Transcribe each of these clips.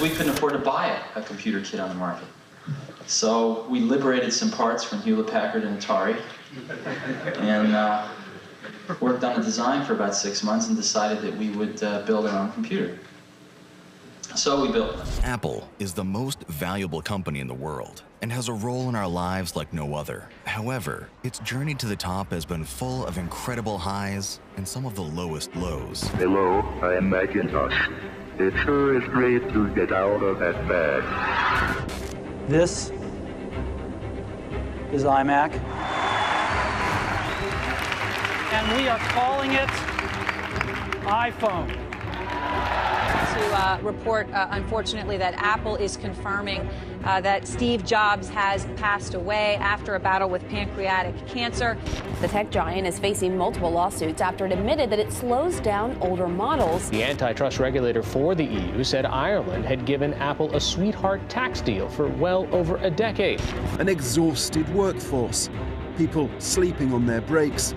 We couldn't afford to buy a computer kit on the market. So we liberated some parts from Hewlett-Packard and Atari and worked on a design for about 6 months and decided that we would build our own computer. So we built one. Apple is the most valuable company in the world and has a role in our lives like no other. However, its journey to the top has been full of incredible highs and some of the lowest lows. Hello, I am Macintosh. It sure is great to get out of that bag. This is iMac. And we are calling it iPhone. To report, unfortunately, that Apple is confirming that Steve Jobs has passed away after a battle with pancreatic cancer. The tech giant is facing multiple lawsuits after it admitted that it slows down older models. The antitrust regulator for the EU said Ireland had given Apple a sweetheart tax deal for well over a decade. An exhausted workforce, people sleeping on their breaks,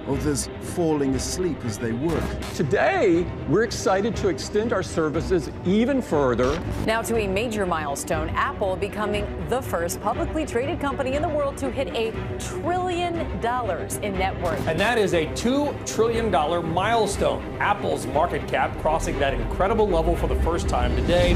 others falling asleep as they work. Today, we're excited to extend our services even further. Now to a major milestone, Apple becoming the first publicly traded company in the world to hit $1 trillion in net worth. And that is a $2 trillion milestone. Apple's market cap crossing that incredible level for the first time today.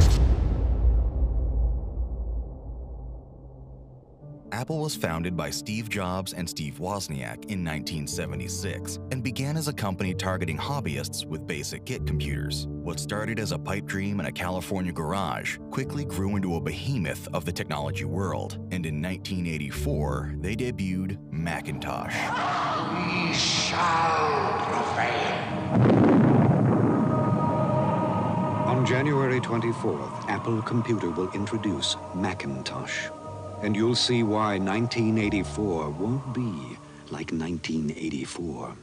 Apple was founded by Steve Jobs and Steve Wozniak in 1976 and began as a company targeting hobbyists with basic kit computers. What started as a pipe dream in a California garage quickly grew into a behemoth of the technology world, and in 1984, they debuted Macintosh. We shall prevail. On January 24th, Apple Computer will introduce Macintosh. And you'll see why 1984 won't be like 1984.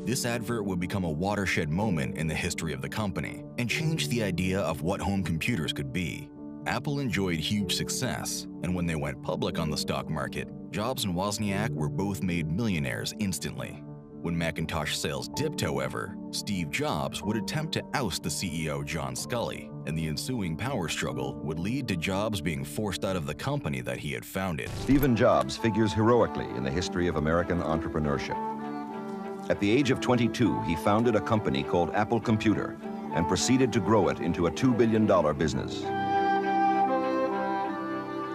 This advert would become a watershed moment in the history of the company and change the idea of what home computers could be. Apple enjoyed huge success, and when they went public on the stock market, Jobs and Wozniak were both made millionaires instantly. When Macintosh sales dipped, however, Steve Jobs would attempt to oust the CEO John Sculley, and the ensuing power struggle would lead to Jobs being forced out of the company that he had founded. Stephen Jobs figures heroically in the history of American entrepreneurship. At the age of 22, he founded a company called Apple Computer and proceeded to grow it into a $2 billion business.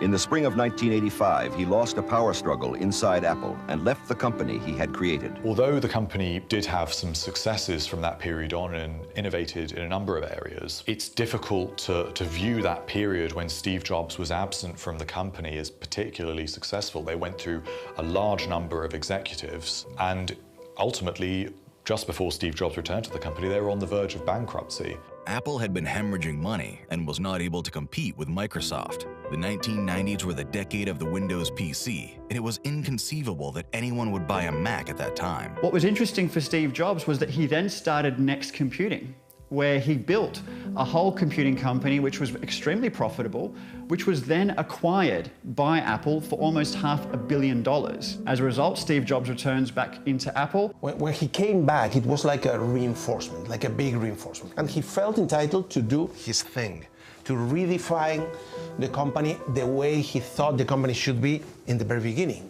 In the spring of 1985, he lost a power struggle inside Apple and left the company he had created. Although the company did have some successes from that period on and innovated in a number of areas, it's difficult to view that period when Steve Jobs was absent from the company as particularly successful. They went through a large number of executives, and ultimately, just before Steve Jobs returned to the company, they were on the verge of bankruptcy. Apple had been hemorrhaging money and was not able to compete with Microsoft. The 1990s were the decade of the Windows PC, and it was inconceivable that anyone would buy a Mac at that time. What was interesting for Steve Jobs was that he then started Next Computing, where he built a whole computing company which was extremely profitable, which was then acquired by Apple for almost $500 million. As a result, Steve Jobs returns back into Apple. When he came back, it was like a reinforcement, like a big reinforcement. And he felt entitled to do his thing, to redefine the company the way he thought the company should be in the very beginning.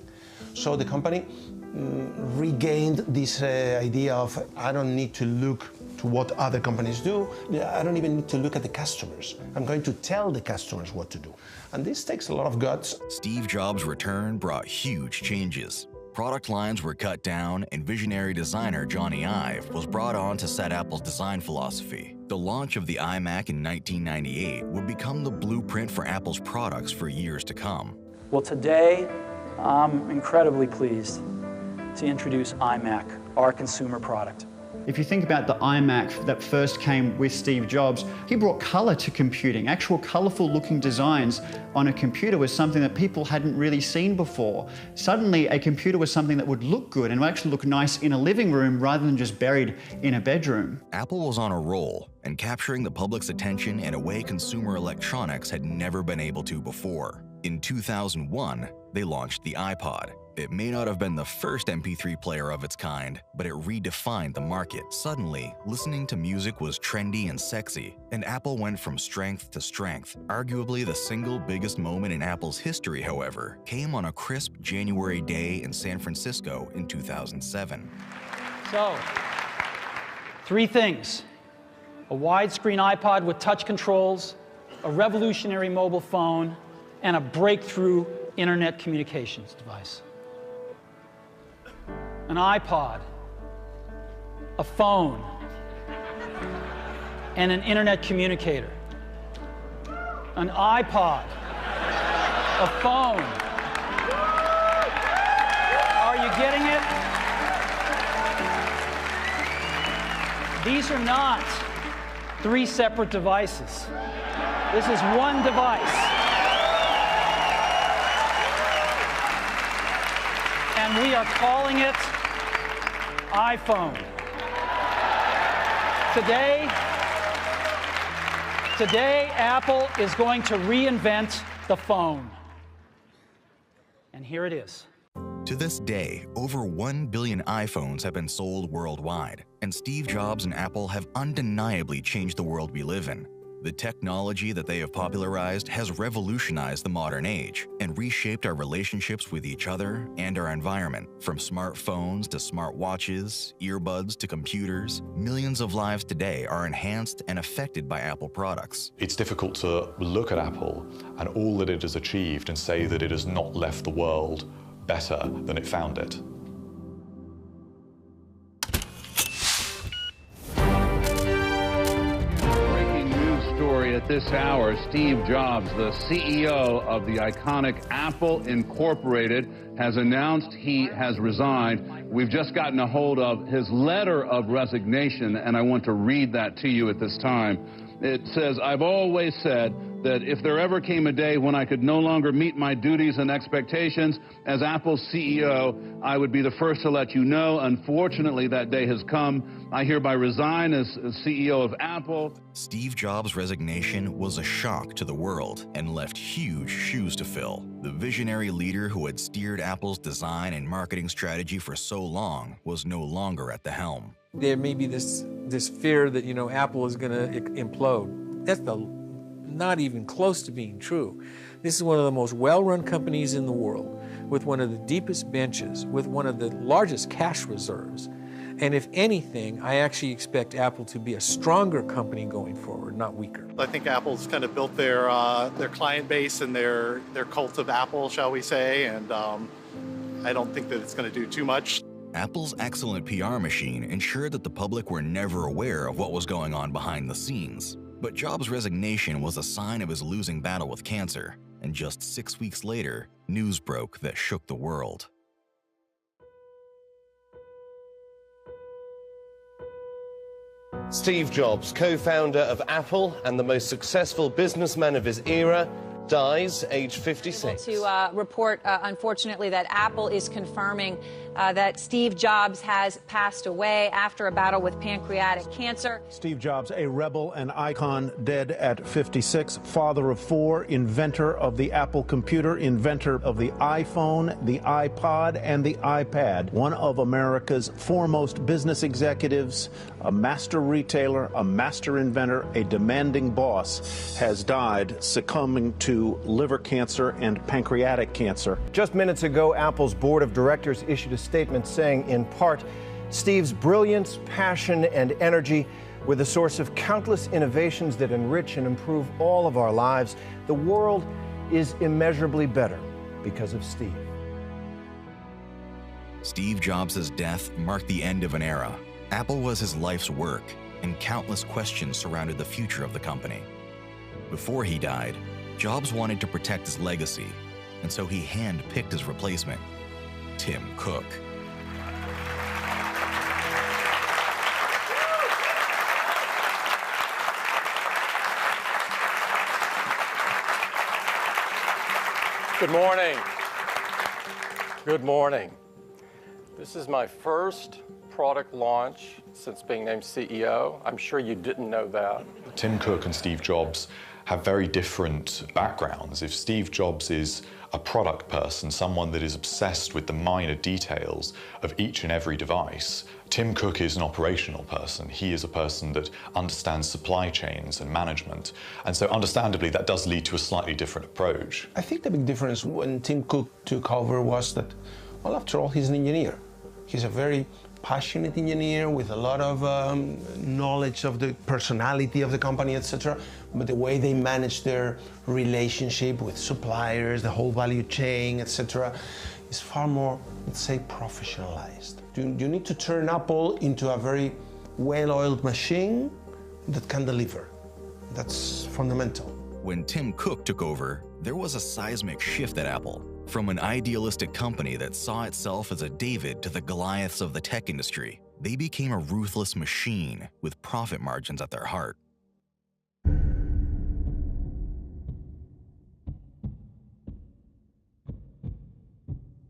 So the company regained this idea of, I don't need to look to what other companies do. I don't even need to look at the customers. I'm going to tell the customers what to do. And this takes a lot of guts. Steve Jobs' return brought huge changes. Product lines were cut down, and visionary designer Johnny Ive was brought on to set Apple's design philosophy. The launch of the iMac in 1998 would become the blueprint for Apple's products for years to come. Well, today, I'm incredibly pleased to introduce iMac, our consumer product. If you think about the iMac that first came with Steve Jobs, he brought color to computing. Actual colorful looking designs on a computer was something that people hadn't really seen before. Suddenly, a computer was something that would look good and would actually look nice in a living room rather than just buried in a bedroom. Apple was on a roll and capturing the public's attention in a way consumer electronics had never been able to before. In 2001, they launched the iPod. It may not have been the first MP3 player of its kind, but it redefined the market. Suddenly, listening to music was trendy and sexy, and Apple went from strength to strength. Arguably the single biggest moment in Apple's history, however, came on a crisp January day in San Francisco in 2007. So, 3 things: a widescreen iPod with touch controls, a revolutionary mobile phone, and a breakthrough internet communications device. An iPod, a phone, and an internet communicator. An iPod, a phone. Are you getting it? These are not 3 separate devices. This is one device. And we are calling it iPhone. Today, Apple is going to reinvent the phone. And here it is. To this day, over 1 billion iPhones have been sold worldwide, and Steve Jobs and Apple have undeniably changed the world we live in. The technology that they have popularized has revolutionized the modern age and reshaped our relationships with each other and our environment. From smartphones to smartwatches, earbuds to computers, millions of lives today are enhanced and affected by Apple products. It's difficult to look at Apple and all that it has achieved and say that it has not left the world better than it found it. At this hour, Steve Jobs, the CEO of the iconic Apple Incorporated, has announced he has resigned. We've just gotten a hold of his letter of resignation, and I want to read that to you at this time. It says, "I've always said that if there ever came a day when I could no longer meet my duties and expectations as Apple's CEO, I would be the first to let you know. Unfortunately, that day has come. I hereby resign as CEO of Apple." Steve Jobs' resignation was a shock to the world and left huge shoes to fill. The visionary leader who had steered Apple's design and marketing strategy for so long was no longer at the helm. There may be this fear that, Apple is going to implode. That's not even close to being true. This is one of the most well-run companies in the world, with one of the deepest benches, with one of the largest cash reserves. And if anything, I actually expect Apple to be a stronger company going forward, not weaker. I think Apple's kind of built their client base and their cult of Apple, shall we say, and I don't think that it's going to do too much. Apple's excellent PR machine ensured that the public were never aware of what was going on behind the scenes. But Jobs' resignation was a sign of his losing battle with cancer, and just 6 weeks later, news broke that shook the world. Steve Jobs, co-founder of Apple and the most successful businessman of his era, dies, age 56. To report, unfortunately, that Apple is confirming that Steve Jobs has passed away after a battle with pancreatic cancer. Steve Jobs, a rebel and icon, dead at 56, father of 4, inventor of the Apple computer, inventor of the iPhone, the iPod, and the iPad, one of America's foremost business executives, a master retailer, a master inventor, a demanding boss, has died succumbing to liver cancer and pancreatic cancer. Just minutes ago, Apple's board of directors issued a statement saying, in part, Steve's brilliance, passion, and energy were the source of countless innovations that enrich and improve all of our lives. The world is immeasurably better because of Steve. Steve Jobs' death marked the end of an era. Apple was his life's work, and countless questions surrounded the future of the company. Before he died, Jobs wanted to protect his legacy, and so he hand-picked his replacement, Tim Cook. Good morning. Good morning. This is my first product launch since being named CEO. I'm sure you didn't know that. Tim Cook and Steve Jobs have very different backgrounds. If Steve Jobs is a product person, someone that is obsessed with the minor details of each and every device, Tim Cook is an operational person. He is a person that understands supply chains and management. And so understandably, that does lead to a slightly different approach. I think the big difference when Tim Cook took over was that, well, after all, he's an engineer. He's a very passionate engineer with a lot of knowledge of the personality of the company, etc. But the way they manage their relationship with suppliers, the whole value chain, etc., is far more, let's say, professionalized. You need to turn Apple into a very well-oiled machine that can deliver. That's fundamental. When Tim Cook took over, there was a seismic shift at Apple. From an idealistic company that saw itself as a David to the Goliaths of the tech industry, they became a ruthless machine with profit margins at their heart.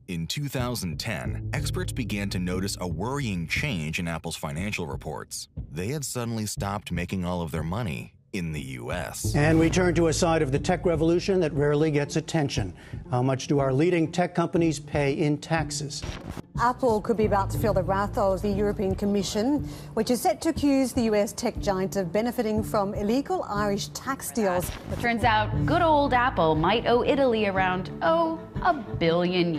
In 2010, experts began to notice a worrying change in Apple's financial reports. They had suddenly stopped making all of their money in the U.S. And we turn to a side of the tech revolution that rarely gets attention. How much do our leading tech companies pay in taxes? Apple could be about to feel the wrath of the European Commission, which is set to accuse the US tech giant of benefiting from illegal Irish tax deals. Turns out good old Apple might owe Italy around, €1 billion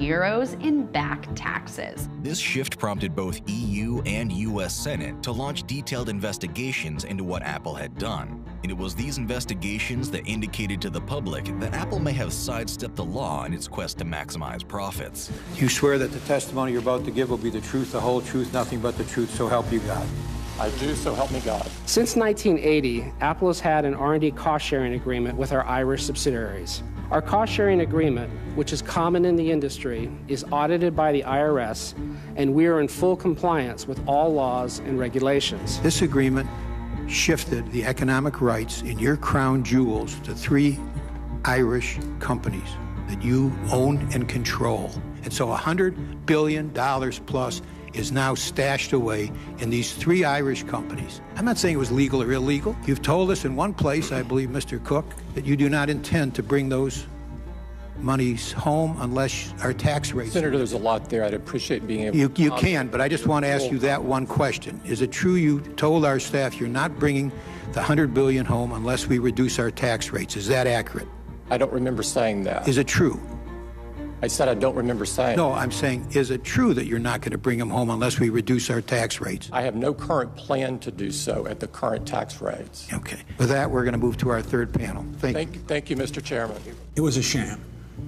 in back taxes. This shift prompted both EU and US Senate to launch detailed investigations into what Apple had done. And it was these investigations that indicated to the public that Apple may have sidestepped the law in its quest to maximize profits. You swear that the testimony you're about to give will be the truth, the whole truth, nothing but the truth, so help you God. I do, so help me God. Since 1980, Apple has had an R&D cost-sharing agreement with our Irish subsidiaries. Our cost-sharing agreement, which is common in the industry, is audited by the IRS, and we are in full compliance with all laws and regulations. This agreement shifted the economic rights in your crown jewels to 3 Irish companies that you own and control. And so $100 billion plus is now stashed away in these 3 Irish companies. I'm not saying it was legal or illegal. You've told us in one place, I believe, Mr. Cook, that you do not intend to bring those monies home unless our tax rates... Senator, there's a lot there. I'd appreciate being able You can, but I just want to ask you that one question. Is it true you told our staff you're not bringing the $100 billion home unless we reduce our tax rates? Is that accurate? I don't remember saying that. Is it true? I said I don't remember saying. No, I'm saying, is it true that you're not going to bring them home unless we reduce our tax rates? I have no current plan to do so at the current tax rates. Okay. With that, we're going to move to our third panel. Thank you, Mr. Chairman. It was a sham.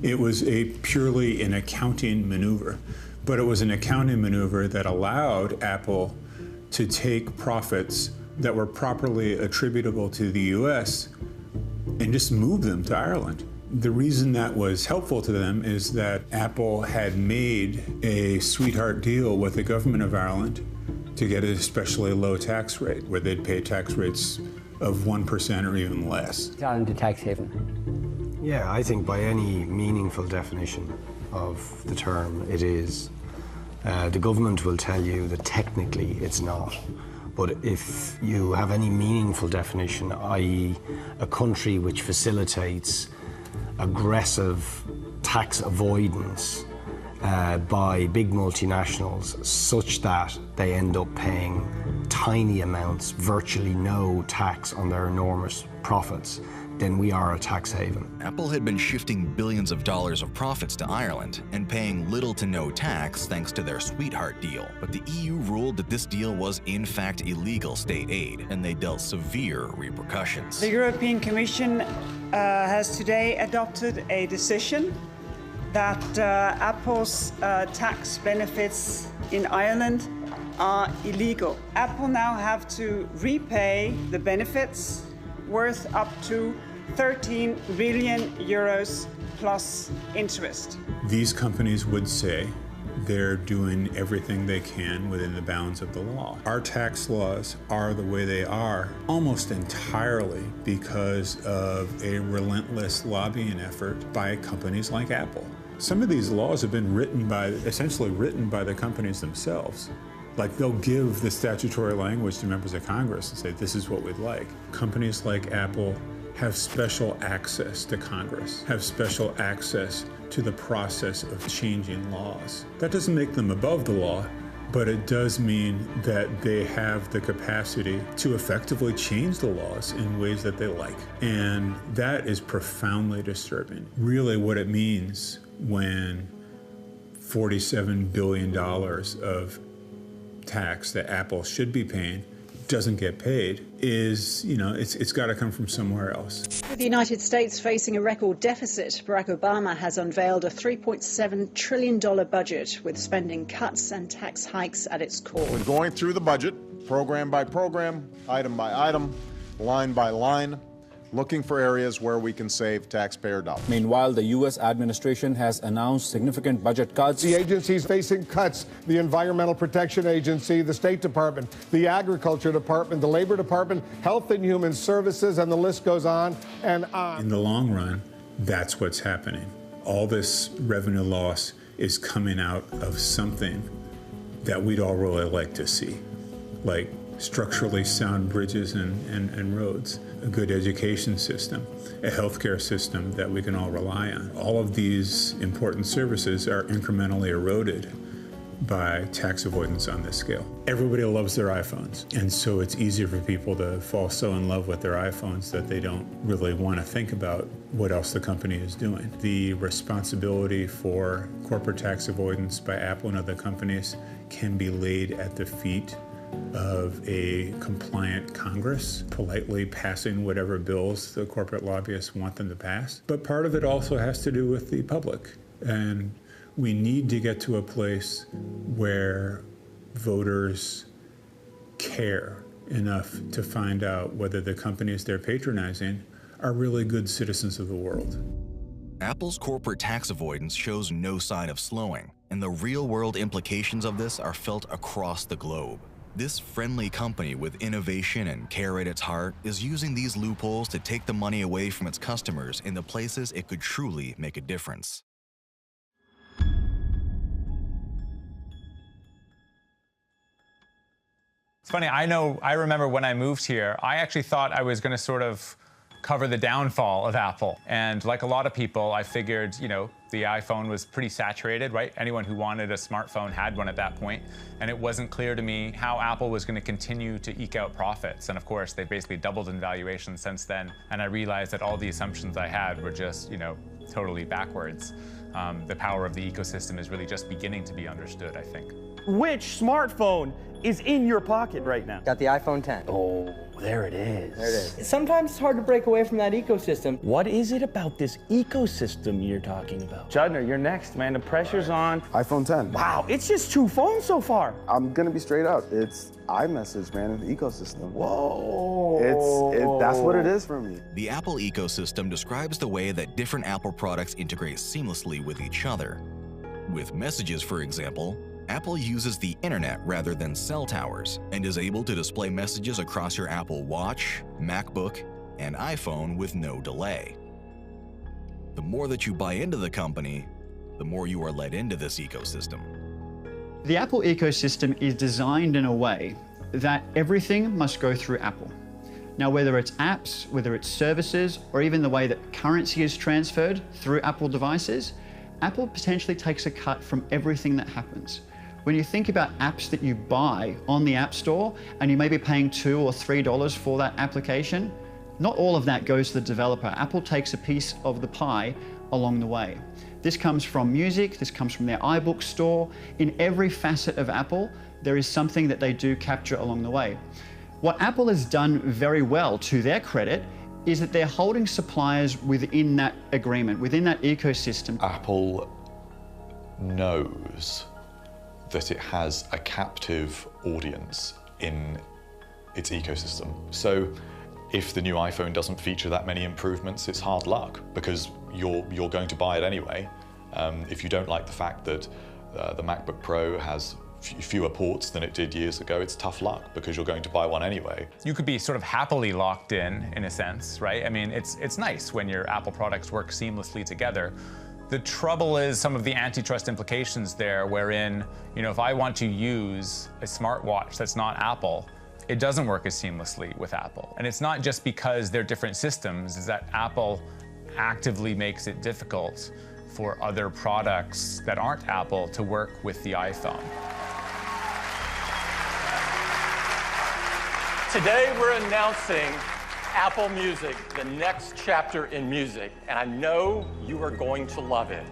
It was purely an accounting maneuver, but it was an accounting maneuver that allowed Apple to take profits that were properly attributable to the U.S. and just move them to Ireland. The reason that was helpful to them is that Apple had made a sweetheart deal with the government of Ireland to get an especially low tax rate, where they'd pay tax rates of 1% or even less. Ireland a tax haven? Yeah, I think by any meaningful definition of the term, it is. The government will tell you that technically it's not. But if you have any meaningful definition, i.e. a country which facilitates aggressive tax avoidance by big multinationals such that they end up paying tiny amounts, virtually no tax on their enormous profits, then we are a tax haven. Apple had been shifting billions of dollars of profits to Ireland and paying little to no tax thanks to their sweetheart deal. But the EU ruled that this deal was in fact illegal state aid, and they dealt severe repercussions. The European Commission has today adopted a decision that Apple's tax benefits in Ireland are illegal. Apple now have to repay the benefits worth up to 13 billion euros plus interest. These companies would say they're doing everything they can within the bounds of the law. Our tax laws are the way they are almost entirely because of a relentless lobbying effort by companies like Apple. Some of these laws have been essentially written by the companies themselves. Like, they'll give the statutory language to members of Congress and say, this is what we'd like. Companies like Apple have special access to Congress, have special access to the process of changing laws. That doesn't make them above the law, but it does mean that they have the capacity to effectively change the laws in ways that they like. And that is profoundly disturbing. Really what it means when $47 billion of tax that Apple should be paying doesn't get paid is, it's got to come from somewhere else. With the United States facing a record deficit, Barack Obama has unveiled a $3.7 trillion budget with spending cuts and tax hikes at its core. We're going through the budget, program by program, item by item, line by line, looking for areas where we can save taxpayer dollars. Meanwhile, the U.S. administration has announced significant budget cuts. The agencies facing cuts, the Environmental Protection Agency, the State Department, the Agriculture Department, the Labor Department, Health and Human Services, and the list goes on and on. In the long run, that's what's happening. All this revenue loss is coming out of something that we'd all really like to see, like structurally sound bridges and roads, a good education system, a healthcare system that we can all rely on. All of these important services are incrementally eroded by tax avoidance on this scale. Everybody loves their iPhones, and so it's easier for people to fall so in love with their iPhones that they don't really want to think about what else the company is doing. The responsibility for corporate tax avoidance by Apple and other companies can be laid at the feet of a compliant Congress, politely passing whatever bills the corporate lobbyists want them to pass. But part of it also has to do with the public. And we need to get to a place where voters care enough to find out whether the companies they're patronizing are really good citizens of the world. Apple's corporate tax avoidance shows no sign of slowing, and the real-world implications of this are felt across the globe. This friendly company with innovation and care at its heart is using these loopholes to take the money away from its customers in the places it could truly make a difference. It's funny, I remember when I moved here, I actually thought I was going to sort of cover the downfall of Apple. And like a lot of people, I figured, the iPhone was pretty saturated, right? Anyone who wanted a smartphone had one at that point. And it wasn't clear to me how Apple was going to continue to eke out profits. And of course, they've basically doubled in valuation since then. And I realized that all the assumptions I had were just, totally backwards. The power of the ecosystem is really just beginning to be understood, I think. Which smartphone is in your pocket right now? Got the iPhone 10. Oh, there it is. There it is. Sometimes it's hard to break away from that ecosystem. What is it about this ecosystem you're talking about? Judner, you're next, man. The pressure's on. iPhone 10. Wow, it's just 2 phones so far. I'm gonna be straight up. It's iMessage, man, the ecosystem. Whoa. That's what it is for me. The Apple ecosystem describes the way that different Apple products integrate seamlessly with each other. With Messages, for example, Apple uses the internet rather than cell towers and is able to display messages across your Apple Watch, MacBook, and iPhone with no delay. The more that you buy into the company, the more you are led into this ecosystem. The Apple ecosystem is designed in a way that everything must go through Apple. Now, whether it's apps, whether it's services, or even the way that currency is transferred through Apple devices, Apple potentially takes a cut from everything that happens. When you think about apps that you buy on the App Store and you may be paying $2 or $3 for that application, not all of that goes to the developer. Apple takes a piece of the pie along the way. This comes from music, this comes from their iBook store. In every facet of Apple, there is something that they do capture along the way. What Apple has done very well, to their credit, is that they're holding suppliers within that agreement, within that ecosystem. Apple knows that it has a captive audience in its ecosystem. So if the new iPhone doesn't feature that many improvements, it's hard luck because you're going to buy it anyway. If you don't like the fact that the MacBook Pro has fewer ports than it did years ago, it's tough luck because you're going to buy one anyway. You could be sort of happily locked in a sense, right? I mean, it's nice when your Apple products work seamlessly together. The trouble is some of the antitrust implications there, wherein, if I want to use a smartwatch that's not Apple, it doesn't work as seamlessly with Apple. And it's not just because they're different systems, it's that Apple actively makes it difficult for other products that aren't Apple to work with the iPhone. Today we're announcing Apple Music, the next chapter in music, and I know you are going to love it.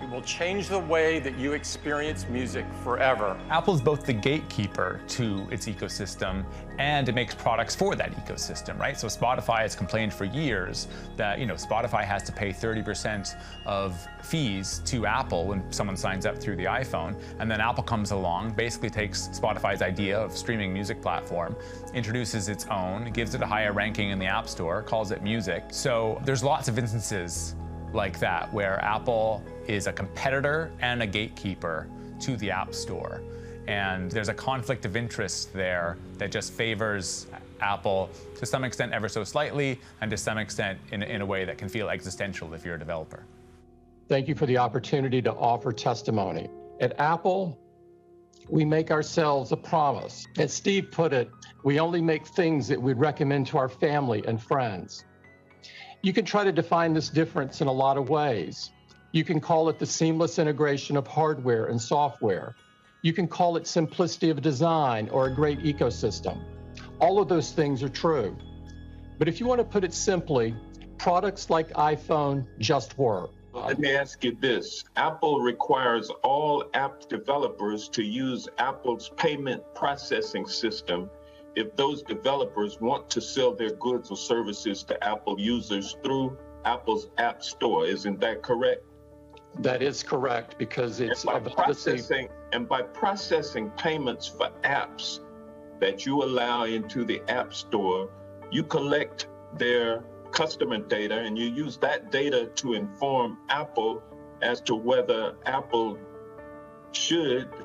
It will change the way that you experience music forever. Apple's both the gatekeeper to its ecosystem and it makes products for that ecosystem, right? So Spotify has complained for years that, Spotify has to pay 30% of fees to Apple when someone signs up through the iPhone. And then Apple comes along, basically takes Spotify's idea of streaming music platform, introduces its own, gives it a higher ranking in the App Store, calls it music. So there's lots of instances like that where Apple is a competitor and a gatekeeper to the App Store. And there's a conflict of interest there that just favors Apple to some extent ever so slightly, and to some extent in a way that can feel existential if you're a developer. Thank you for the opportunity to offer testimony. At Apple, we make ourselves a promise. As Steve put it, we only make things that we'd recommend to our family and friends. You can try to define this difference in a lot of ways. You can call it the seamless integration of hardware and software. You can call it simplicity of design or a great ecosystem. All of those things are true. But if you want to put it simply, products like iPhone just work. Let me ask you this. Apple requires all app developers to use Apple's payment processing system if those developers want to sell their goods or services to Apple users through Apple's App Store. Isn't that correct? That is correct, because it's by processing payments for apps that you allow into the App Store, you collect their customer data and you use that data to inform Apple as to whether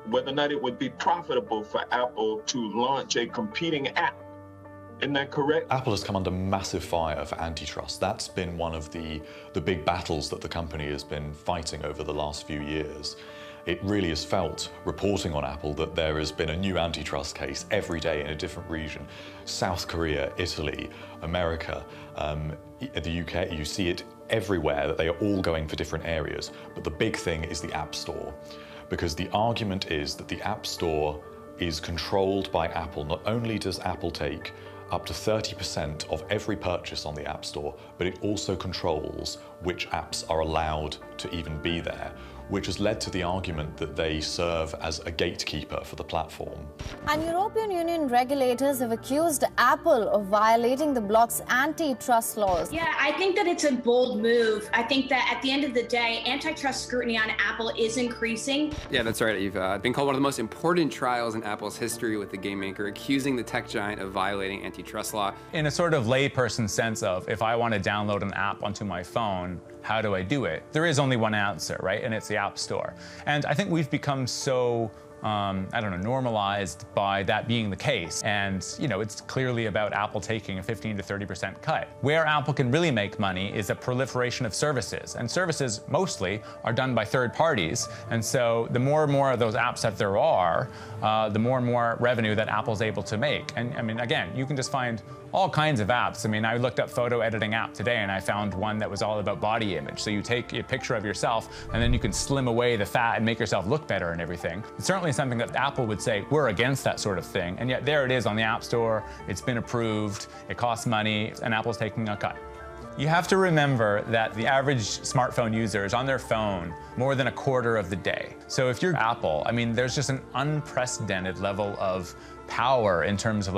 whether or not it would be profitable for Apple to launch a competing app. Isn't that correct? Apple has come under massive fire for antitrust. That's been one of the big battles that the company has been fighting over the last few years. It really has felt, reporting on Apple, that there has been a new antitrust case every day in a different region. South Korea, Italy, America, the UK, you see it everywhere, that they are all going for different areas. But the big thing is the App Store, because the argument is that the App Store is controlled by Apple. Not only does Apple take up to 30% of every purchase on the App Store, but it also controls which apps are allowed to even be there, which has led to the argument that they serve as a gatekeeper for the platform. And European Union regulators have accused Apple of violating the bloc's antitrust laws. Yeah, I think that it's a bold move. I think that at the end of the day, antitrust scrutiny on Apple is increasing. Yeah, that's right. You've been called one of the most important trials in Apple's history, with the game maker accusing the tech giant of violating antitrust law. In a sort of layperson sense of, if I want to download an app onto my phone, how do I do it? There is only one answer, right? And it's the App Store. And I think we've become so, normalized by that being the case. And, it's clearly about Apple taking a 15 to 30% cut. Where Apple can really make money is a proliferation of services. And services mostly are done by third parties. And so the more and more of those apps that there are, the more and more revenue that Apple's able to make. And again, you can just find all kinds of apps. I looked up photo editing app today and I found one that was all about body image. So you take a picture of yourself and then you can slim away the fat and make yourself look better and everything. It's certainly something that Apple would say, we're against that sort of thing. And yet there it is on the App Store. It's been approved. It costs money and Apple's taking a cut. You have to remember that the average smartphone user is on their phone more than a quarter of the day. So if you're Apple, there's just an unprecedented level of power in terms of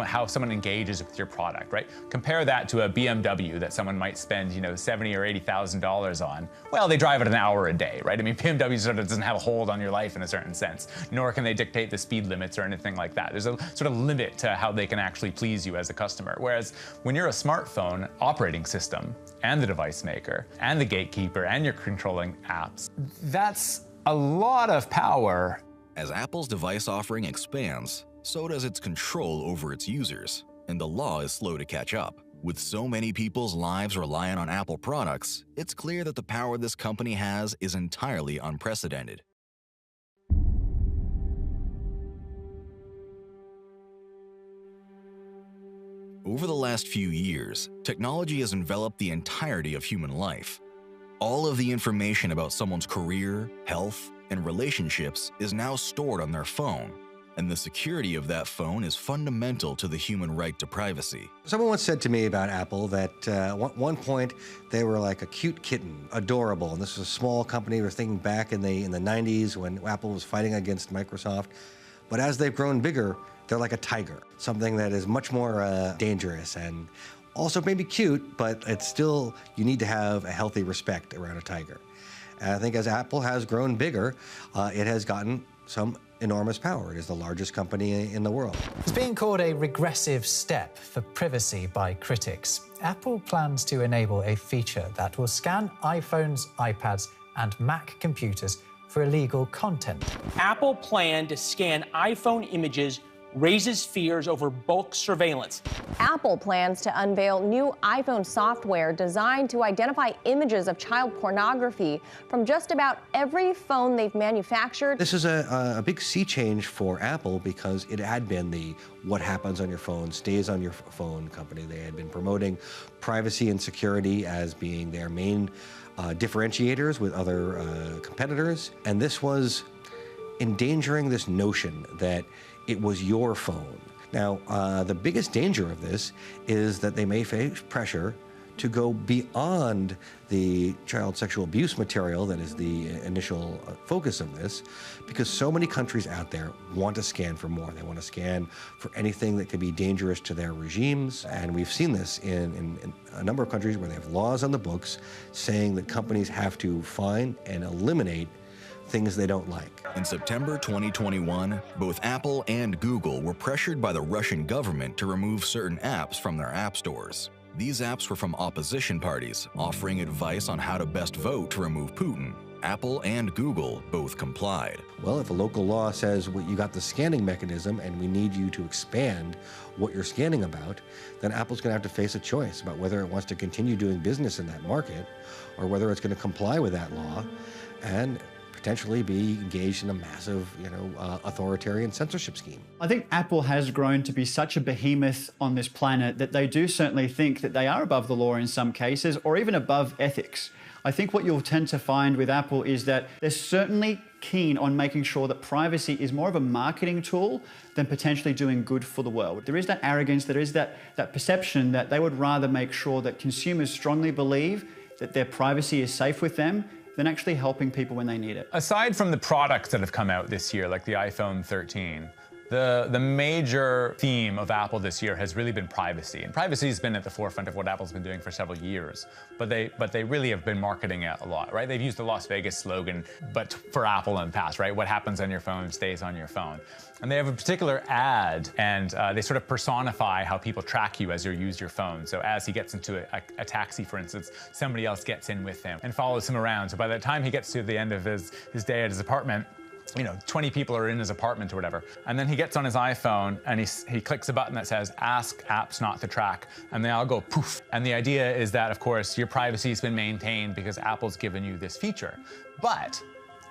how someone engages with your product, right? Compare that to a BMW that someone might spend, $70,000 or $80,000 on. Well, they drive it an hour a day, right? BMW sort of doesn't have a hold on your life in a certain sense, nor can they dictate the speed limits or anything like that. There's a sort of limit to how they can actually please you as a customer. Whereas when you're a smartphone operating system and the device maker and the gatekeeper and you're controlling apps, that's a lot of power. As Apple's device offering expands, so does its control over its users, and the law is slow to catch up. With so many people's lives relying on Apple products, it's clear that the power this company has is entirely unprecedented. Over the last few years, technology has enveloped the entirety of human life. All of the information about someone's career, health, and relationships is now stored on their phone, and the security of that phone is fundamental to the human right to privacy. Someone once said to me about Apple that at one point they were like a cute kitten, adorable, and this was a small company. We're thinking back in the 90s when Apple was fighting against Microsoft. But as they've grown bigger, they're like a tiger, something that is much more dangerous and also maybe cute, but it's still, you need to have a healthy respect around a tiger. And I think as Apple has grown bigger, it has gotten some enormous power. It is the largest company in the world. It's being called a regressive step for privacy by critics. Apple plans to enable a feature that will scan iPhones, iPads, and Mac computers for illegal content. Apple plan to scan iPhone images raises fears over bulk surveillance. Apple plans to unveil new iPhone software designed to identify images of child pornography from just about every phone they've manufactured. This is a big sea change for Apple because it had been the what happens on your phone stays on your phone company. They had been promoting privacy and security as being their main differentiators with other competitors. And this was endangering this notion that it was your phone. Now, the biggest danger of this is that they may face pressure to go beyond the child sexual abuse material that is the initial focus of this, because so many countries out there want to scan for more. They want to scan for anything that could be dangerous to their regimes. And we've seen this in a number of countries where they have laws on the books saying that companies have to find and eliminate things they don't like. In September 2021, both Apple and Google were pressured by the Russian government to remove certain apps from their app stores. These apps were from opposition parties, offering advice on how to best vote to remove Putin. Apple and Google both complied. Well, if a local law says, well, you got the scanning mechanism and we need you to expand what you're scanning about, then Apple's going to have to face a choice about whether it wants to continue doing business in that market or whether it's going to comply with that law and potentially be engaged in a massive, authoritarian censorship scheme. I think Apple has grown to be such a behemoth on this planet that they do certainly think that they are above the law in some cases, or even above ethics. I think what you'll tend to find with Apple is that they're certainly keen on making sure that privacy is more of a marketing tool than potentially doing good for the world. There is that arrogance, there is that perception that they would rather make sure that consumers strongly believe that their privacy is safe with them than actually helping people when they need it. Aside from the products that have come out this year, like the iPhone 13, the major theme of Apple this year has really been privacy. And privacy has been at the forefront of what Apple's been doing for several years. But they really have been marketing it a lot, right? They've used the Las Vegas slogan, but for Apple in the past, right? What happens on your phone stays on your phone. And they have a particular ad, and they sort of personify how people track you as you use your phone. So as he gets into a taxi, for instance, somebody else gets in with him and follows him around. So by the time he gets to the end of his day at his apartment, 20 people are in his apartment or whatever. And then he gets on his iPhone and he clicks a button that says, ask apps not to track. And they all go poof. And the idea is that, of course, your privacy has been maintained because Apple's given you this feature. But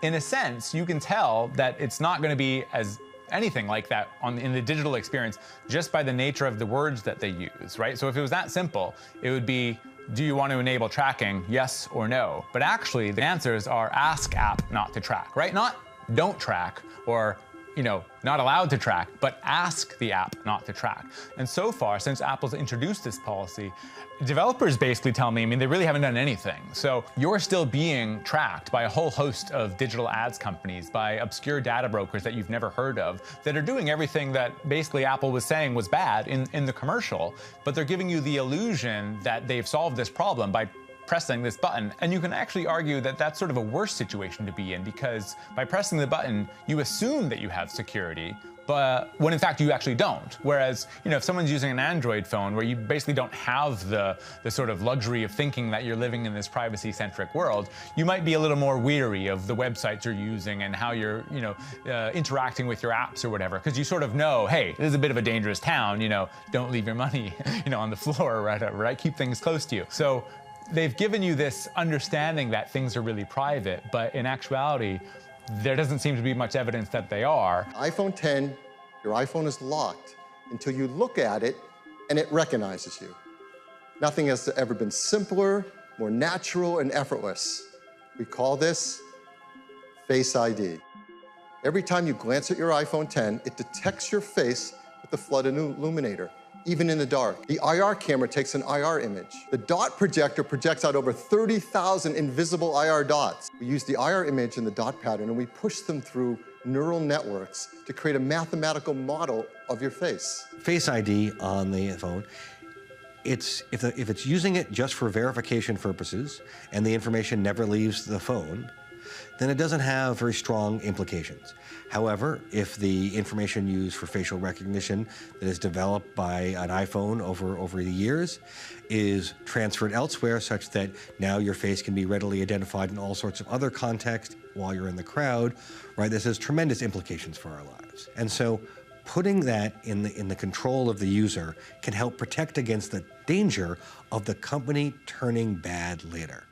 in a sense, you can tell that it's not going to be as anything like that in the digital experience just by the nature of the words that they use, right? So if it was that simple, it would be, do you want to enable tracking, yes or no? But actually, the answers are ask app not to track, right? Not don't track or, not allowed to track, but ask the app not to track. And so far, since Apple's introduced this policy, developers basically tell me, they really haven't done anything. So you're still being tracked by a whole host of digital ads companies, by obscure data brokers that you've never heard of, that are doing everything that basically Apple was saying was bad in the commercial, but they're giving you the illusion that they've solved this problem by pressing this button. And you can actually argue that that's sort of a worse situation to be in, because by pressing the button, you assume that you have security, but when in fact you actually don't. Whereas, if someone's using an Android phone where you basically don't have the sort of luxury of thinking that you're living in this privacy-centric world, you might be a little more weary of the websites you're using and how you're, interacting with your apps or whatever, because you sort of know, hey, this is a bit of a dangerous town, don't leave your money, on the floor or whatever, right? Keep things close to you. So they've given you this understanding that things are really private, but in actuality, there doesn't seem to be much evidence that they are. iPhone 10, your iPhone is locked until you look at it and it recognizes you. Nothing has ever been simpler, more natural, and effortless. We call this Face ID. Every time you glance at your iPhone 10, it detects your face with the flooded illuminator, even in the dark. The IR camera takes an IR image. The dot projector projects out over 30,000 invisible IR dots. We use the IR image and the dot pattern, and we push them through neural networks to create a mathematical model of your face. Face ID on the phone, if it's using it just for verification purposes and the information never leaves the phone, then it doesn't have very strong implications. However, if the information used for facial recognition that is developed by an iPhone over the years is transferred elsewhere such that now your face can be readily identified in all sorts of other contexts while you're in the crowd, right? This has tremendous implications for our lives. And so putting that in the control of the user can help protect against the danger of the company turning bad later.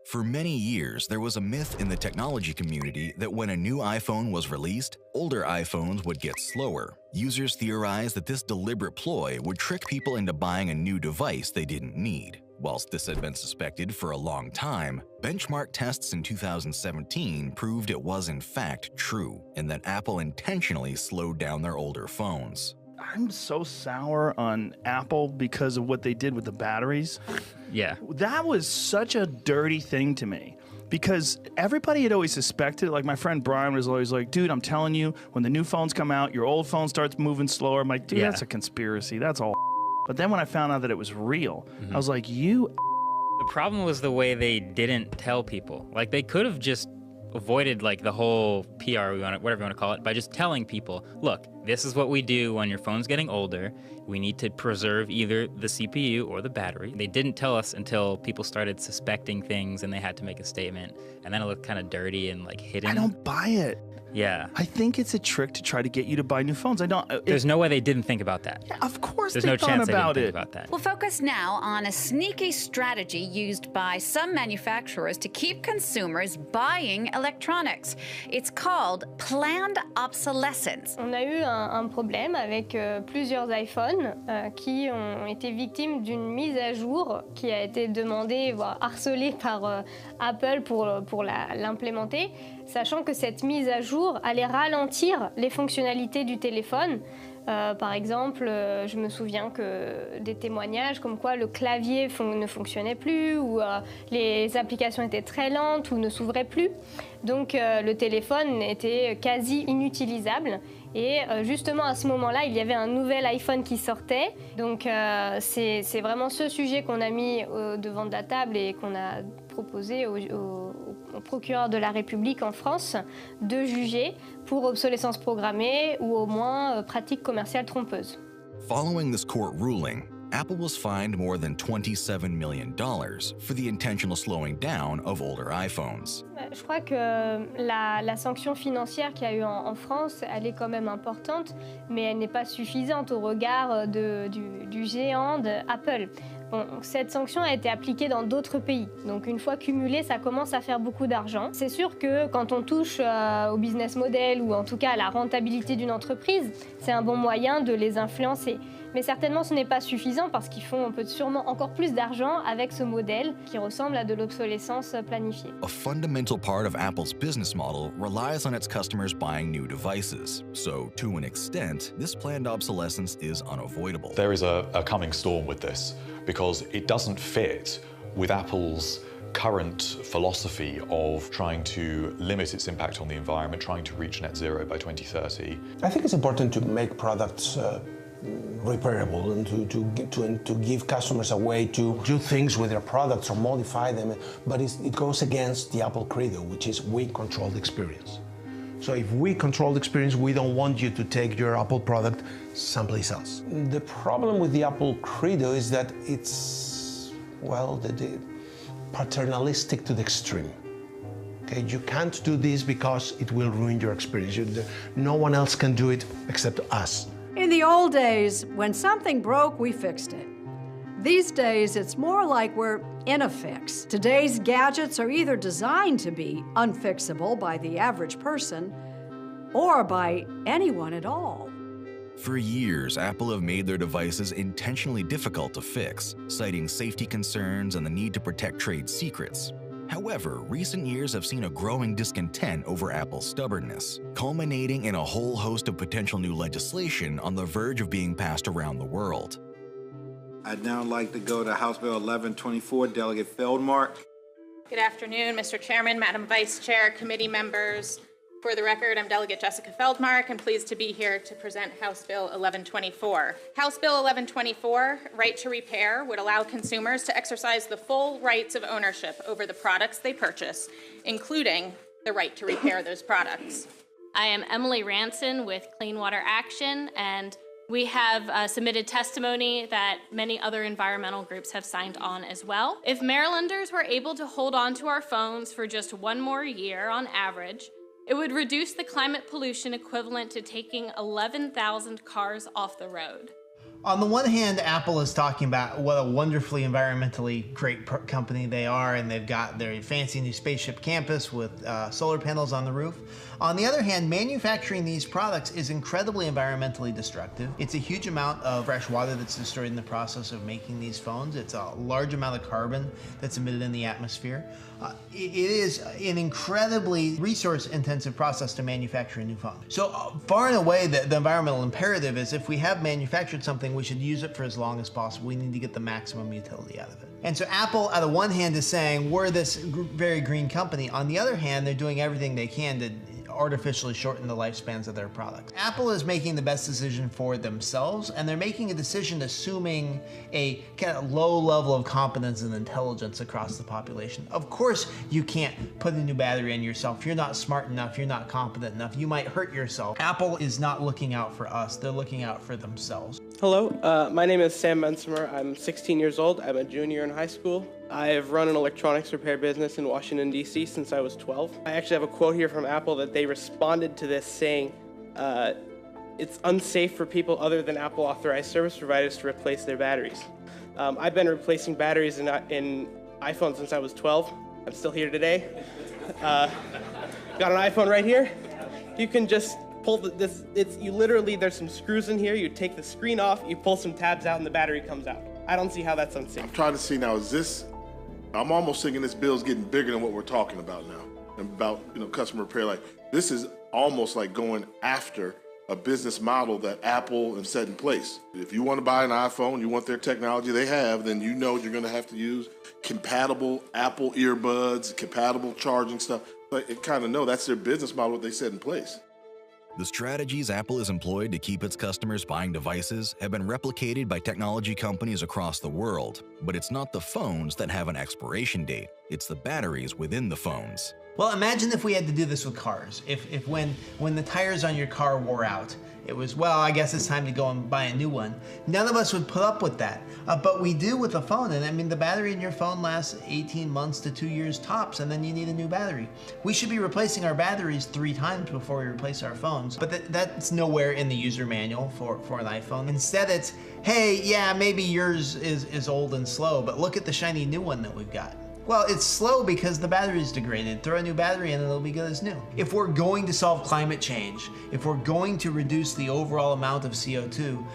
For many years, there was a myth in the technology community that when a new iPhone was released, older iPhones would get slower. Users theorized that this deliberate ploy would trick people into buying a new device they didn't need. Whilst this had been suspected for a long time, benchmark tests in 2017 proved it was in fact true, and that Apple intentionally slowed down their older phones. I'm so sour on Apple because of what they did with the batteries. Yeah. That was such a dirty thing to me because everybody had always suspected, like my friend Brian was always like, dude, I'm telling you, when the new phones come out, your old phone starts moving slower. I'm like, dude, that's a conspiracy. That's all. But then when I found out that it was real, I was like, you. The problem was the way they didn't tell people. Like, they could have just avoided like the whole PR, whatever you want to call it, by just telling people, look, this is what we do when your phone's getting older. We need to preserve either the CPU or the battery. They didn't tell us until people started suspecting things and they had to make a statement. And then it looked kind of dirty and like hidden. I don't buy it. Yeah. I think it's a trick to try to get you to buy new phones. There's no way they didn't think about that. Yeah, of course There's they no thought chance about they it. didn't think about that. We'll focus now on a sneaky strategy used by some manufacturers to keep consumers buying electronics. It's called planned obsolescence. On a eu un problème avec plusieurs iPhones qui ont été victimes d'une mise à jour qui a été demandée, voire harcelée par Apple pour l'implémenter, sachant que cette mise à jour allait ralentir les fonctionnalités du téléphone. Par exemple, je me souviens que des témoignages comme quoi le clavier ne fonctionnait plus ou les applications étaient très lentes ou ne s'ouvraient plus. Donc le téléphone était quasi inutilisable. Et justement à ce moment-là, il y avait un nouvel iPhone qui sortait. Donc c'est vraiment ce sujet qu'on a mis devant de la table et qu'on a proposé au procureur de la République en France de juger pour obsolescence programmée ou au moins pratique commerciale trompeuse. Following this court ruling, Apple was fined more than $27 million for the intentional slowing down of older iPhones. Je crois que la sanction financière qu'il y a eu en France, elle est quand même importante, mais elle n'est pas suffisante au regard du géant d'Apple. Bon, cette sanction a été appliquée dans d'autres pays. Donc une fois cumulée, ça commence à faire beaucoup d'argent. C'est sûr que quand on touche au business model ou en tout cas à la rentabilité d'une entreprise, c'est un bon moyen de les influencer. Mais certainement ce n'est pas suffisant parce qu'ils font peut sûrement encore plus d'argent avec ce modèle qui ressemble à de l'obsolescence planifiée. A fundamental part of Apple's business model relies on its customers buying new devices. So, to an extent, this planned obsolescence is unavoidable. There is a coming storm with this because it doesn't fit with Apple's current philosophy of trying to limit its impact on the environment, trying to reach net zero by 2030. I think it's important to make products repairable and to give customers a way to do things with their products or modify them, but it goes against the Apple credo, which is we control the experience. So if we control the experience, we don't want you to take your Apple product someplace else. The problem with the Apple credo is that it's, well, paternalistic to the extreme. Okay, you can't do this because it will ruin your experience. No one else can do it except us. In the old days, when something broke, we fixed it. These days, it's more like we're in a fix. Today's gadgets are either designed to be unfixable by the average person, or by anyone at all. For years, Apple have made their devices intentionally difficult to fix, citing safety concerns and the need to protect trade secrets. However, recent years have seen a growing discontent over Apple's stubbornness, culminating in a whole host of potential new legislation on the verge of being passed around the world. I'd now like to go to House Bill 1124, Delegate Feldmark. Good afternoon, Mr. Chairman, Madam Vice Chair, committee members. For the record, I'm Delegate Jessica Feldmark. I'm pleased to be here to present House Bill 1124. House Bill 1124, Right to Repair, would allow consumers to exercise the full rights of ownership over the products they purchase, including the right to repair those products. I am Emily Ranson with Clean Water Action, and we have submitted testimony that many other environmental groups have signed on as well. If Marylanders were able to hold on to our phones for just one more year on average, it would reduce the climate pollution equivalent to taking 11,000 cars off the road. On the one hand, Apple is talking about what a wonderfully environmentally great company they are, and they've got their fancy new spaceship campus with solar panels on the roof. On the other hand, manufacturing these products is incredibly environmentally destructive. It's a huge amount of fresh water that's destroyed in the process of making these phones. It's a large amount of carbon that's emitted in the atmosphere. It is an incredibly resource-intensive process to manufacture a new phone. So far and away, the environmental imperative is if we have manufactured something, we should use it for as long as possible. We need to get the maximum utility out of it. And so Apple, on the one hand, is saying, we're this very green company. On the other hand, they're doing everything they can to artificially shorten the lifespans of their products. Apple is making the best decision for themselves, and they're making a decision assuming a kind of low level of competence and intelligence across the population. Of course, you can't put a new battery in yourself. If you're not smart enough, you're not competent enough, you might hurt yourself. Apple is not looking out for us, they're looking out for themselves. Hello, my name is Sam Bensimer. I'm 16 years old. I'm a junior in high school. I have run an electronics repair business in Washington, D.C. since I was 12. I actually have a quote here from Apple that they responded to this saying, it's unsafe for people other than Apple authorized service providers to replace their batteries. I've been replacing batteries in iPhone since I was 12. I'm still here today. Got an iPhone right here. You can just pull you literally, there's some screws in here. You take the screen off, you pull some tabs out, and the battery comes out. I don't see how that's unsafe. I'm trying to see now, I'm almost thinking this bill's getting bigger than what we're talking about now. About, customer repair. Like, this is almost like going after a business model that Apple has set in place. If you want to buy an iPhone, you want their technology they have, then you're going to have to use compatible Apple earbuds, compatible charging stuff. But it kind of that's their business model, what they set in place. The strategies Apple has employed to keep its customers buying devices have been replicated by technology companies across the world, but it's not the phones that have an expiration date, it's the batteries within the phones. Well, imagine if we had to do this with cars. If when the tires on your car wore out, it was, well, I guess it's time to go and buy a new one. None of us would put up with that, but we do with a phone. And I mean, the battery in your phone lasts 18 months to 2 years tops, and then you need a new battery. We should be replacing our batteries 3 times before we replace our phones, but that's nowhere in the user manual for an iPhone. Instead, it's, hey, yeah, maybe yours is old and slow, but look at the shiny new one that we've got. Well, it's slow because the battery's degraded. Throw a new battery in and it'll be good as new. If we're going to solve climate change, if we're going to reduce the overall amount of CO2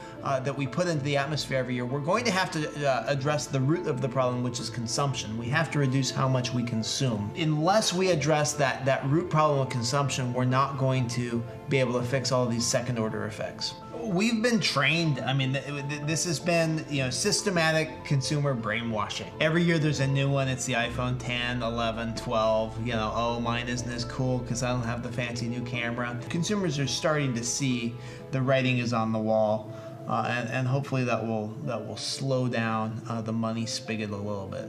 that we put into the atmosphere every year, we're going to have to address the root of the problem, which is consumption. We have to reduce how much we consume. Unless we address that root problem of consumption, we're not going to be able to fix all of these second order effects. We've been trained. I mean, this has been, systematic consumer brainwashing. Every year there's a new one. It's the iPhone 10, 11, 12. Oh, mine isn't as cool because I don't have the fancy new camera. Consumers are starting to see the writing is on the wall, and hopefully that will slow down the money spigot a little bit.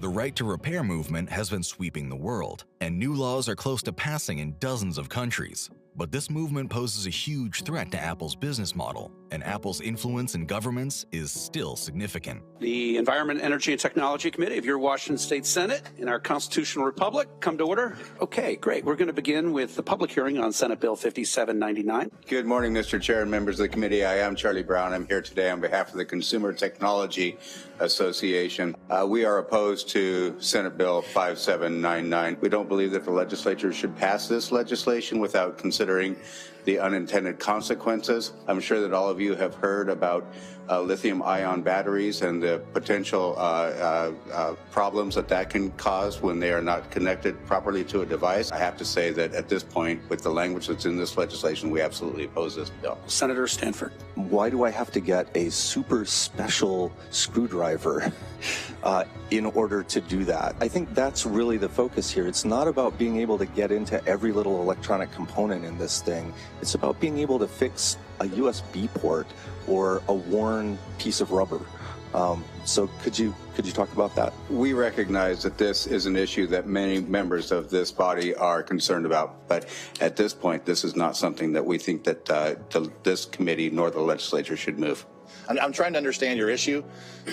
The right to repair movement has been sweeping the world, and new laws are close to passing in dozens of countries. But this movement poses a huge threat to Apple's business model, and Apple's influence in governments is still significant. The Environment, Energy, and Technology Committee of your Washington State Senate in our constitutional republic, come to order. Okay, great. We're going to begin with the public hearing on Senate Bill 5799. Good morning, Mr. Chair and members of the committee. I am Charlie Brown. I'm here today on behalf of the Consumer Technology Association. We are opposed to Senate Bill 5799. We don't believe that the legislature should pass this legislation without considering the unintended consequences. I'm sure that all of you have heard about lithium-ion batteries and the potential problems that can cause when they are not connected properly to a device. I have to say that at this point, with the language that's in this legislation, we absolutely oppose this bill. Senator Stanford. Why do I have to get a super special screwdriver in order to do that? I think that's really the focus here. It's not about being able to get into every little electronic component in this thing. It's about being able to fix a USB port or a worn piece of rubber. So could you talk about that? We recognize that this is an issue that many members of this body are concerned about, but at this point, this is not something that we think that this committee nor the legislature should move. I'm trying to understand your issue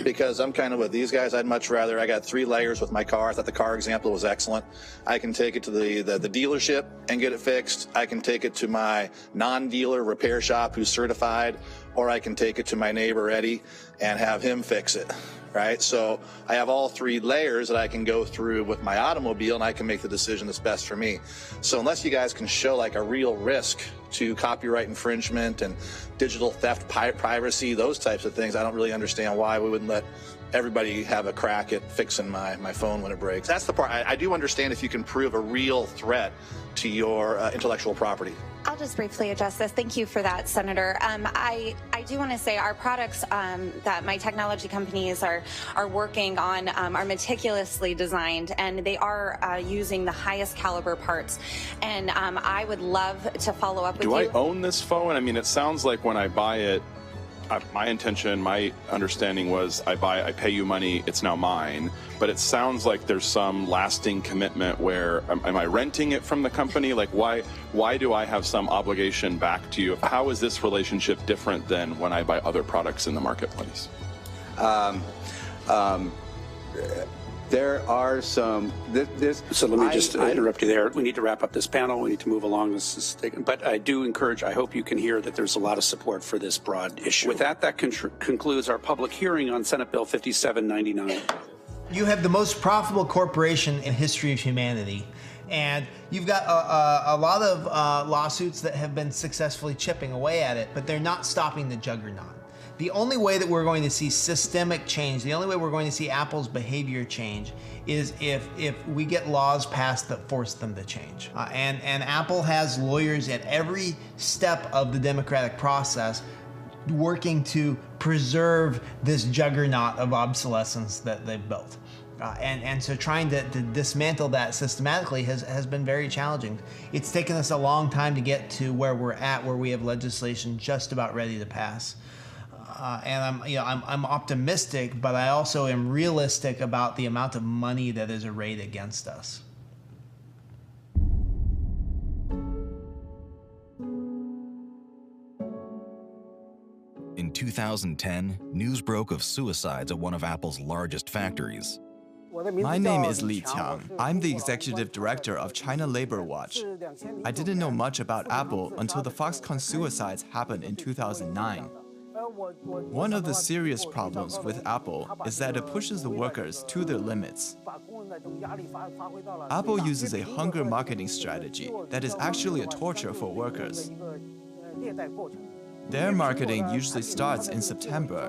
because I'm kind of with these guys. I'd much rather, I got 3 layers with my car. I thought the car example was excellent. I can take it to the dealership and get it fixed. I can take it to my non-dealer repair shop who's certified, or I can take it to my neighbor Eddie and have him fix it. Right? So I have all 3 layers that I can go through with my automobile, and I can make the decision that's best for me. So unless you guys can show like a real risk to copyright infringement and digital theft, privacy, those types of things, I don't really understand why we wouldn't let everybody have a crack at fixing my phone when it breaks. That's the part. I do understand if you can prove a real threat to your intellectual property. I'll just briefly address this. Thank you for that, Senator. I do want to say our products that my technology companies are working on are meticulously designed, and they are using the highest caliber parts. And I would love to follow up with you. Do I own this phone? I mean, it sounds like when I buy it, my intention, my understanding was I pay you money, it's now mine. But it sounds like there's some lasting commitment where, am I renting it from the company? Like, why do I have some obligation back to you? How is this relationship different than when I buy other products in the marketplace? There are some. So let me just interrupt you there. We need to wrap up this panel. We need to move along. This is taken, but I do encourage. I hope you can hear that there's a lot of support for this broad issue. With that, that concludes our public hearing on Senate Bill 5799. You have the most profitable corporation in history of humanity, and you've got a lot of lawsuits that have been successfully chipping away at it, but they're not stopping the juggernaut. The only way that we're going to see systemic change, the only way we're going to see Apple's behavior change is if we get laws passed that force them to change. And Apple has lawyers at every step of the democratic process working to preserve this juggernaut of obsolescence that they've built. And so trying to dismantle that systematically has been very challenging. It's taken us a long time to get to where we're at, where we have legislation just about ready to pass. And I'm optimistic, but I also am realistic about the amount of money that is arrayed against us. In 2010, news broke of suicides at one of Apple's largest factories. My name is Li Qiang. I'm the executive director of China Labor Watch. I didn't know much about Apple until the Foxconn suicides happened in 2009. One of the serious problems with Apple is that it pushes the workers to their limits. Apple uses a hunger marketing strategy that is actually a torture for workers. Their marketing usually starts in September,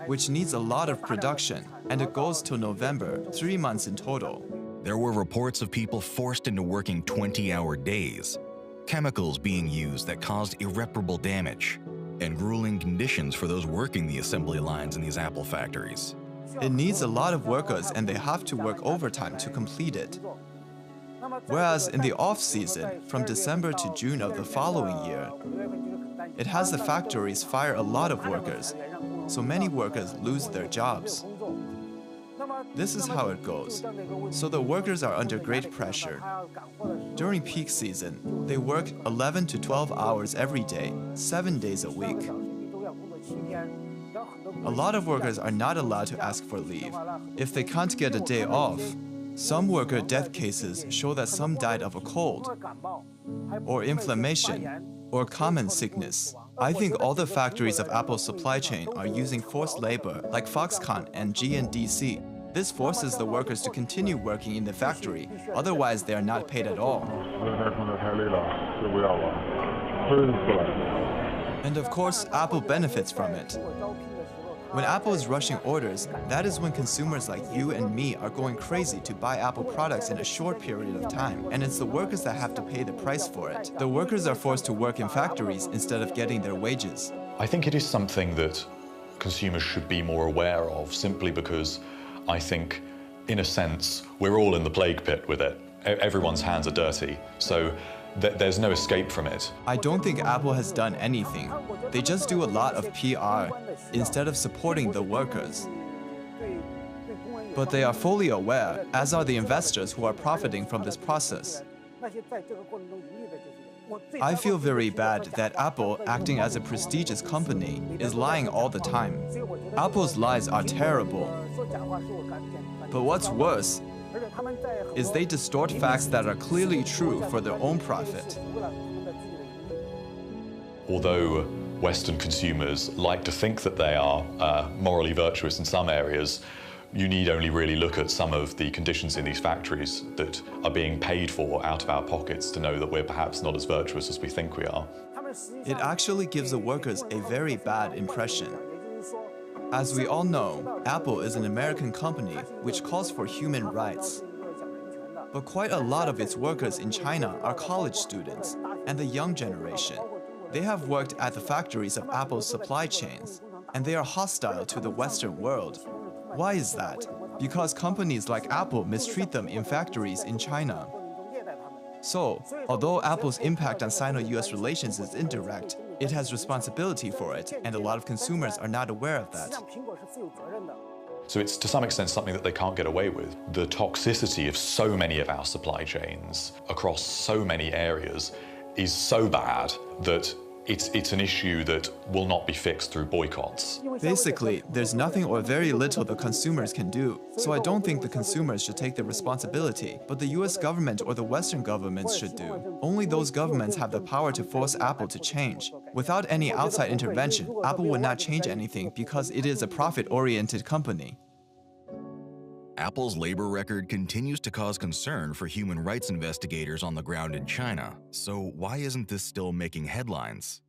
which needs a lot of production, and it goes till November, 3 months in total. There were reports of people forced into working 20-hour days, chemicals being used that caused irreparable damage, and grueling conditions for those working the assembly lines in these Apple factories. It needs a lot of workers, and they have to work overtime to complete it. Whereas in the off-season, from December to June of the following year, it has the factories fire a lot of workers, so many workers lose their jobs. This is how it goes. So the workers are under great pressure. During peak season, they work 11 to 12 hours every day, 7 days a week. A lot of workers are not allowed to ask for leave. If they can't get a day off, some worker death cases show that some died of a cold, or inflammation, or common sickness. I think all the factories of Apple's supply chain are using forced labor like Foxconn and GNDC. This forces the workers to continue working in the factory, otherwise they are not paid at all. And of course, Apple benefits from it. When Apple is rushing orders, that is when consumers like you and me are going crazy to buy Apple products in a short period of time, and it's the workers that have to pay the price for it. The workers are forced to work in factories instead of getting their wages. I think it is something that consumers should be more aware of, simply because I think, in a sense, we're all in the plague pit with it. Everyone's hands are dirty, so there's no escape from it. I don't think Apple has done anything. They just do a lot of PR instead of supporting the workers. But they are fully aware, as are the investors who are profiting from this process. I feel very bad that Apple, acting as a prestigious company, is lying all the time. Apple's lies are terrible. But what's worse is they distort facts that are clearly true for their own profit. Although Western consumers like to think that they are morally virtuous in some areas, you need only really look at some of the conditions in these factories that are being paid for out of our pockets to know that we're perhaps not as virtuous as we think we are. It actually gives the workers a very bad impression. As we all know, Apple is an American company which calls for human rights. But quite a lot of its workers in China are college students and the young generation. They have worked at the factories of Apple's supply chains, and they are hostile to the Western world. Why is that? Because companies like Apple mistreat them in factories in China. So, although Apple's impact on Sino-US relations is indirect, it has responsibility for it, and a lot of consumers are not aware of that. So it's to some extent something that they can't get away with. The toxicity of so many of our supply chains across so many areas is so bad that it's an issue that will not be fixed through boycotts. Basically, there's nothing or very little the consumers can do. So I don't think the consumers should take the responsibility, but the US government or the Western governments should do. Only those governments have the power to force Apple to change. Without any outside intervention, Apple would not change anything because it is a profit-oriented company. Apple's labor record continues to cause concern for human rights investigators on the ground in China. So why isn't this still making headlines?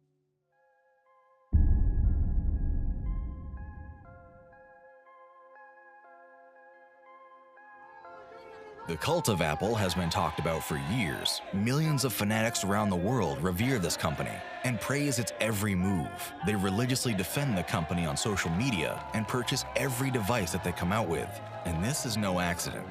The cult of Apple has been talked about for years. Millions of fanatics around the world revere this company and praise its every move. They religiously defend the company on social media and purchase every device that they come out with. And this is no accident.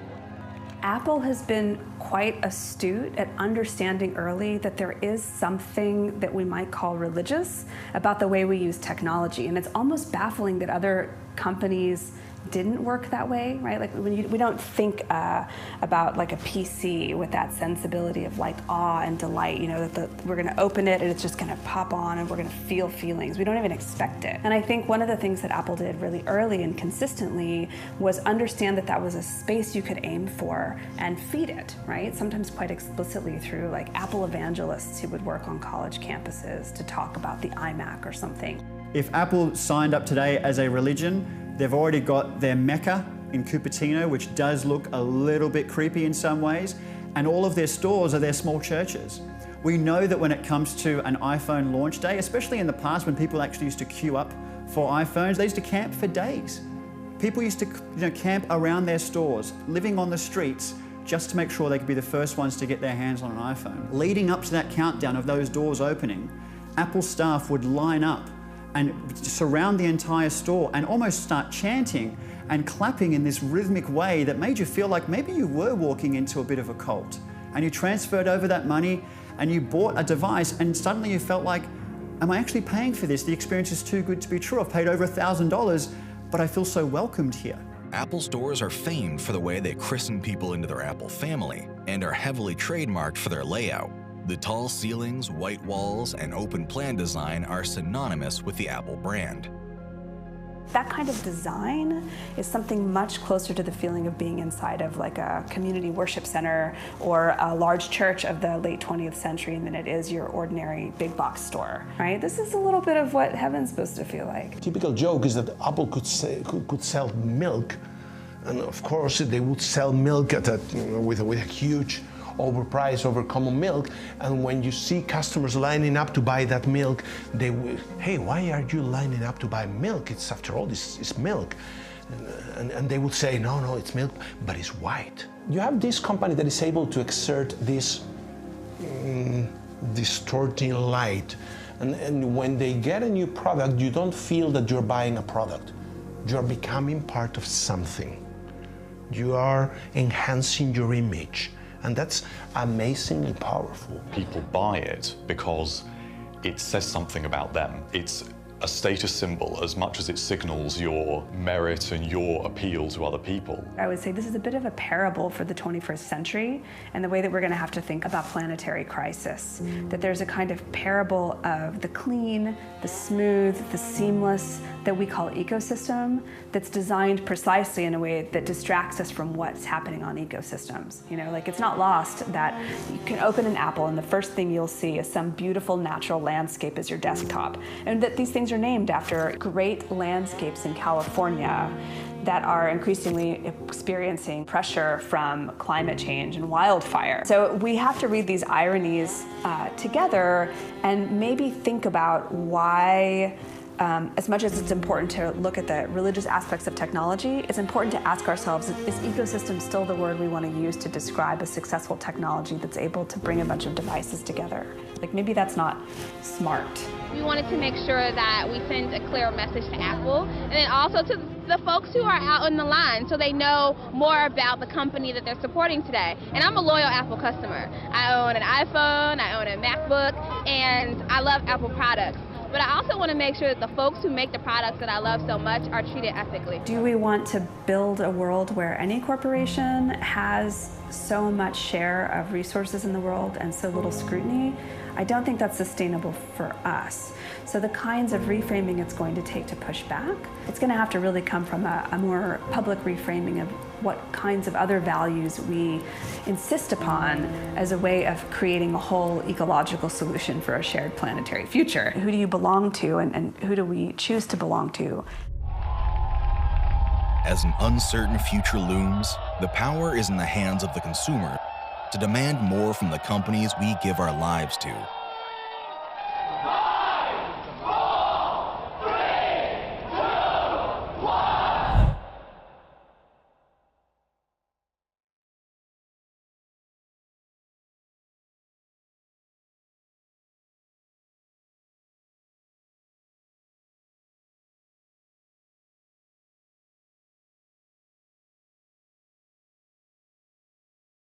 Apple has been quite astute at understanding early that there is something that we might call religious about the way we use technology. And it's almost baffling that other companies didn't work that way, right? Like we don't think about like a PC with that sensibility of like awe and delight, you know, that we're gonna open it and it's just gonna pop on and we're gonna feel feelings. We don't even expect it. And I think one of the things that Apple did really early and consistently was understand that that was a space you could aim for and feed it, right? Sometimes quite explicitly through like Apple evangelists who would work on college campuses to talk about the iMac or something. If Apple signed up today as a religion, they've already got their Mecca in Cupertino, which does look a little bit creepy in some ways, and all of their stores are their small churches. We know that when it comes to an iPhone launch day, especially in the past when people actually used to queue up for iPhones, they used to camp for days. People used to camp around their stores, living on the streets, just to make sure they could be the first ones to get their hands on an iPhone. Leading up to that countdown of those doors opening, Apple staff would line up and surround the entire store and almost start chanting and clapping in this rhythmic way that made you feel like maybe you were walking into a bit of a cult. And you transferred over that money and you bought a device and suddenly you felt like, am I actually paying for this? The experience is too good to be true. I've paid over $1,000, but I feel so welcomed here. Apple stores are famed for the way they christen people into their Apple family and are heavily trademarked for their layout. The tall ceilings, white walls, and open plan design are synonymous with the Apple brand. That kind of design is something much closer to the feeling of being inside of like a community worship center or a large church of the late 20th century than it is your ordinary big box store, right? This is a little bit of what heaven's supposed to feel like. Typical joke is that Apple could sell milk, and of course they would sell milk at with a huge overpriced, overcommon milk, and when you see customers lining up to buy that milk, they will, hey, why are you lining up to buy milk? It's, after all, this is milk. And they would say, no, it's milk, but it's white. You have this company that is able to exert this distorting light, and when they get a new product, you don't feel that you're buying a product. You're becoming part of something. You are enhancing your image. And that's amazingly powerful. People buy it because it says something about them. It's a status symbol as much as it signals your merit and your appeal to other people. I would say this is a bit of a parable for the 21st century and the way that we're going to have to think about planetary crisis. That there's a kind of parable of the clean, the smooth, the seamless that we call ecosystem that's designed precisely in a way that distracts us from what's happening on ecosystems. You know, like it's not lost that you can open an Apple and the first thing you'll see is some beautiful natural landscape as your desktop. And that these things are named after great landscapes in California that are increasingly experiencing pressure from climate change and wildfire. So we have to read these ironies together and maybe think about why, as much as it's important to look at the religious aspects of technology, it's important to ask ourselves, is ecosystem still the word we want to use to describe a successful technology that's able to bring a bunch of devices together? Like maybe that's not smart. We wanted to make sure that we send a clear message to Apple and then also to the folks who are out on the line so they know more about the company that they're supporting today. And I'm a loyal Apple customer. I own an iPhone, I own a MacBook, and I love Apple products. But I also want to make sure that the folks who make the products that I love so much are treated ethically. Do we want to build a world where any corporation has so much share of resources in the world and so little scrutiny? I don't think that's sustainable for us. So the kinds of reframing it's going to take to push back, it's going to have to really come from a more public reframing of what kinds of other values we insist upon as a way of creating a whole ecological solution for a shared planetary future. Who do you belong to and who do we choose to belong to? As an uncertain future looms, the power is in the hands of the consumer to demand more from the companies we give our lives to.